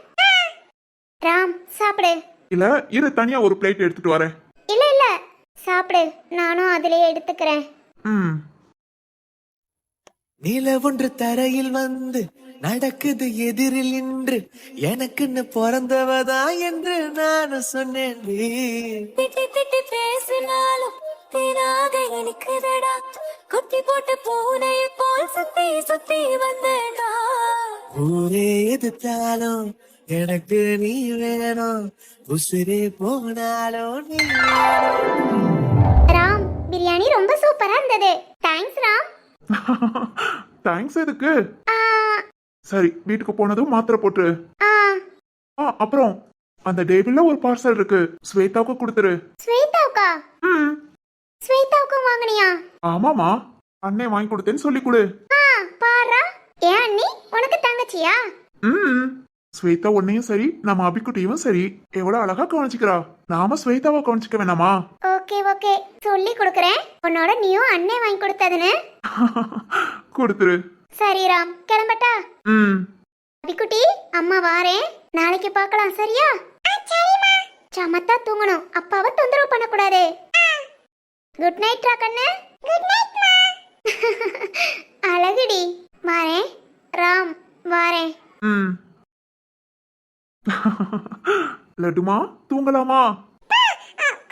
ராம் சாப்பிடு. இல்ல இரு, தனியா ஒரு பிளேட் எடுத்துட்டு வரேன். இல்ல இல்ல, சாப்பிடு, நானும் அதிலே எடுத்துக்கிறேன். நில ஒன்று தரையில் வந்து நடக்குது எதிரில் நின்று, எனக்குன்னு பிறந்தவதா என்று நானும் சொன்னேன். திட்டி திட்டி பேசினாலும் தீராக இனிக்குதடா, குத்தி போட்டு பூனை போல் சுத்தி சுத்தி வந்தடா. ஊரே எதிர்த்தாலும் எனக்கு நீ வேணும், உசுரே போனாலும் நீ வேணும். ராம், பிரியாணி ரொம்ப சூப்பரா இருந்தது. தேங்க்ஸ் ராம். தேங்க்ஸ் எதுக்கு? சரி, வீட்டுக்கு போனதும் மாத்திரை போட்டு. அப்புறம் அந்த டேபிள்ல ஒரு பார்சல் இருக்கு, ஸ்வேதாவுக்கு கொடுத்துரு. ஸ்வேதாவுக்கா? ஸ்வேதாவுக்கும் வாங்குனியா? ஆமாமா, அண்ணே வாங்கி கொடுத்தேன்னு சொல்லி கொடு. பாரா, ஏன் அண்ணி உனக்கு தங்கச்சியா? ஸ்வேதா உன்னையும் சரி நம்ம அபிக்குட்டியும் சரி எவ்வளவு அழகா கவனிச்சுக்கிறா. நாம ஸ்வேதாவை கவனிச்சுக்க வேணாமா? ஓகே ஓகே, சொல்லி கொடுக்கறேன். உன்னோட நீயும் அண்ணே வாங்கி கொடுத்ததுன்னு கொடுத்துரு. சரி ராம், கிளம்பட்டா? அபிக்குட்டி, அம்மா வாரேன், நாளைக்கு பார்க்கலாம், சரியா? சரிம்மா. சமத்தா தூங்கணும், அப்பாவை தொந்தரவு பண்ணக்கூடாது. குட் நைட் ரா கண்ணு. குட் நைட் மா. அழகுடி. வாரேன் ராம், வாரேன். லட்டுமா, தூங்கலாமா?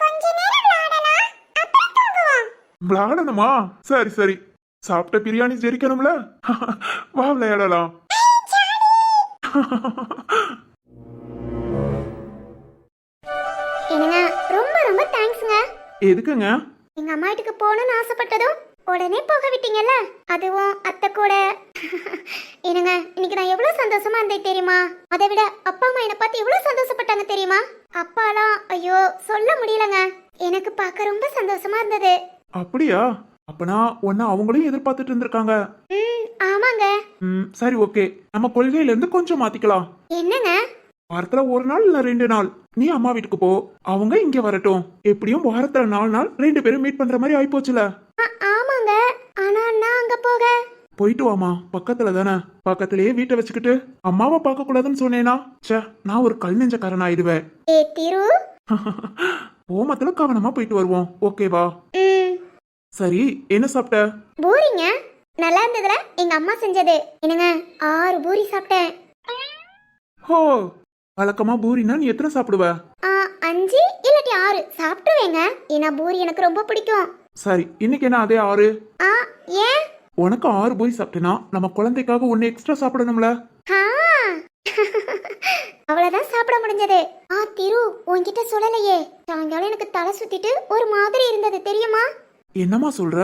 கொஞ்ச நேரம் விளையாடலாம், அப்புறம் தூங்குவோம். விளையாடணுமா? சரி சரி, சாப்பிட்ட பிரியாணி ஜெரிக்கணும்ல, வா விளையாடலாம். என்னங்க, ரொம்ப ரொம்ப தேங்க்ஸ்ங்க. எதுக்குங்க? எங்க அம்மா வீட்டுக்கு போகணும்னு ஆசைப்பட்டதும் உடனே போக விட்டீங்கல்ல, அதுவும் அத்தை கூட. என்னங்க, இன்னைக்கு நான் எவ்வளவு சந்தோஷமா இருந்தேன் தெரியுமா? அதை விட அப்பா அம்மா என்னை பார்த்து எவ்வளவு சந்தோஷப்பட்டாங்க தெரியுமா? அப்பாலாம் ஐயோ சொல்ல முடியலங்க. எனக்கு பார்க்க ரொம்ப சந்தோஷமா இருந்தது. அப்படியா? அப்பனா உன்ன அவங்களும் எதிர்பார்த்துட்டு இருந்திருக்காங்க. ஆமாங்க. சரி ஓகே, நம்ம கொள்கையில இருந்து கொஞ்சம் மாத்திக்கலாம். என்னங்க? வாரத்துல 1 நாள் இல்ல 2 நாள் நீ அம்மா வீட்டுக்கு போ, அவங்க இங்க வரட்டும். எப்படியும் வாரத்துல 4 நாள் 2 பேரும் மீட் பண்ற மாதிரி ஆயிப்போச்சுல. ஆமாங்க, ஆனா நான் அங்க போக. போயிட்டு வாமா, பக்கத்துல தானே. பக்கத்திலேயே வீட்டை வச்சுக்கிட்டு அம்மாவை பார்க்க கூடாதுன்னு சொன்னேனா? சே, நான் ஒரு கல் நெஞ்சக்காரன் ஆயிடுவேன். ஏ திரு. ஓமத்துல கவனமா போயிட்டு வருவோம், ஓகேவா? சரி, என்ன சாப்பிட்ட? பூரிங்க, நல்லா இருந்ததுல எங்க அம்மா செஞ்சது. என்னங்க, 6 பூரி சாப்பிட்டேன். ஹோ, வழக்கமா பூரினா நீ எத்தனை சாப்பிடுவ? 5 இல்லாட்டி 6 சாப்பிட்டுவேங்க. ஏன்னா பூரி எனக்கு ரொம்ப பிடிக்கும். சரி, இன்னைக்கு என்ன அதே 6? ஏன்? உனக்கு 6 பூரி சாப்பிட்டேனா நம்ம குழந்தைக்காக 1 எக்ஸ்ட்ரா சாப்பிடணும்ல. அவ்வளவுதான் சாப்பிட முடிஞ்சது. திரு, உன்கிட்ட சொல்லலையே, சாயங்காலம் எனக்கு தலை சுத்திட்டு ஒரு மாதிரி இருந்தது தெரியுமா? என்னம்மா சொல்ற?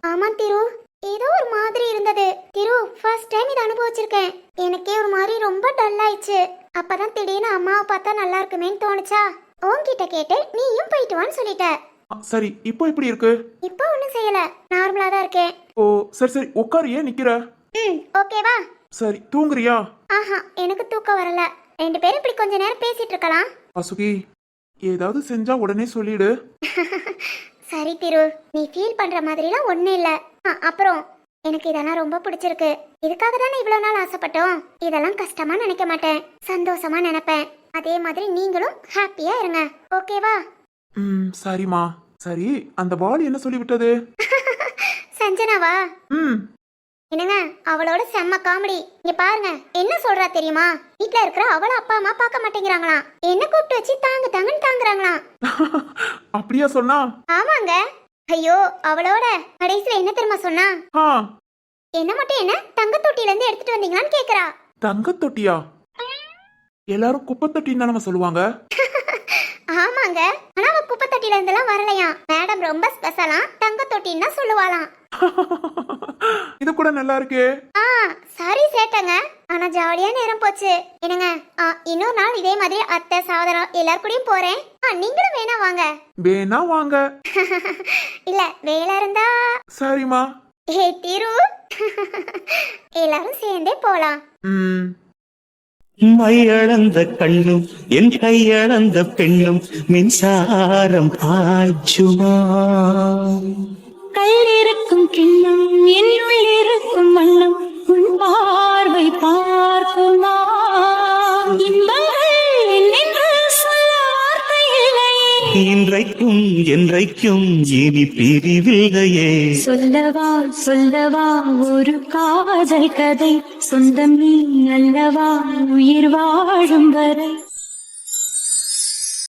ஆமா திரு, ஏதோ ஒரு மாதிரி இருந்தது திரு. ஃபர்ஸ்ட் டைம் இதை அனுபவிச்சிருக்கேன். எனக்கே ஒரு மாதிரி ரொம்ப டல் ஆயிடுச்சு. அப்பதான் திடீர்னு அம்மாவை பார்த்தா நல்லா இருக்குமேன்னு தோணுச்சா, உன்கிட்ட கேட்டு நீயும் போயிட்டு வான்னு சொல்லிட்ட. சரி, இப்போ எப்படி இருக்கு? இப்போ ஒண்ணும் செய்யல, நார்மலா தான் இருக்கேன். ஓ சரி சரி, உட்காரு. ஏன் நிக்கிற? ஓகேவா? சரி, தூங்குறியா? ஆஹா, எனக்கு தூக்கம் வரல. ரெண்டு பேரும் இப்படி கொஞ்ச நேரம் பேசிட்டு இருக்கலாம். வாசுகி, ஏதாவது செஞ்சா உடனே சொல்லிடு. சரி திரு, நீ ஃபீல் பண்ற மாதிரிலாம் ஒண்ணும் இல்ல. அப்புறம் எனக்கு இதெல்லாம் ரொம்ப பிடிச்சிருக்கு. இதுக்காக தானே இவ்வளவு நாள் ஆசைப்பட்டோம். இதெல்லாம் கஷ்டமா நினைக்க மாட்டேன், சந்தோஷமா நினைப்பேன். அதே மாதிரி நீங்களும் ஹாப்பியா இருங்க, ஓகேவா? சரிம்மா. சரி, அந்த பால் என்ன சொல்லிவிட்டது? சஞ்சனாவா? ம். என்னங்க, அவளோட செம்ம காமெடி. இங்க பாருங்க, என்ன சொல்றா தெரியுமா? வீட்ல இருக்கிற அவள அப்பா அம்மா பார்க்க மாட்டேங்கிறாங்களாம். என்ன கூப்பிட்டு வச்சு தாங்கு தாங்குன்னு தாங்குறாங்களாம். அப்படியா சொன்னா? ஆமாங்க. ஐயோ, அவளோட கடைசியில என்ன தெரியுமா சொன்னா? ஆ. என்ன மட்டும் என்ன தங்க தொட்டில இருந்து எடுத்துட்டு வந்தீங்களான்னு கேக்குறா. தங்க தொட்டியா? எல்லாரும் குப்பை தொட்டின்னு தானே சொல்லுவாங்க. ஆமாங்க, ஆனா அவ குப்பை தொட்டில இருந்தெல்லாம் வரலையா. மேடம் ரொம்ப ஸ்பெஷலா தங்க தொட்டின்னு தான் சொல்லுவாளாம். இது கூட நல்லா இருக்கே. சாரி சேட்டங்க, ஆனா ஜாலியா நேரம் போச்சு. என்னங்க, இன்னொரு நாள் இதே மாதிரி அத்தை சகோதரம் எல்லார் கூடயும் போறேன். நீங்களும் வேணா வாங்க. வேணா வாங்க. இல்ல வேலை இருந்தா. சரிம்மா. ஏ திரு, எல்லாரும் சேர்ந்தே போலாம். மையளந்த கண்ணும் என் கையளந்த பெண்ணும் மின்சாரம் பாய்ச்சுமா. கல்லிருக்கும் கிண்ணம் என்னுள் இருக்கும் வண்ணம் உன் பார்வை பார்க்குமா. இன்பங்கள் என்னென்று சொல்ல வார்த்தை இல்லையே. இன்றைக்கும் என்றைக்கும் இனி பிரிவில்லையே. சொல்லவா சொல்லவா ஒரு காதல் கதை, சொந்தம் நீ அல்லவா உயிர் வாழும் வரை.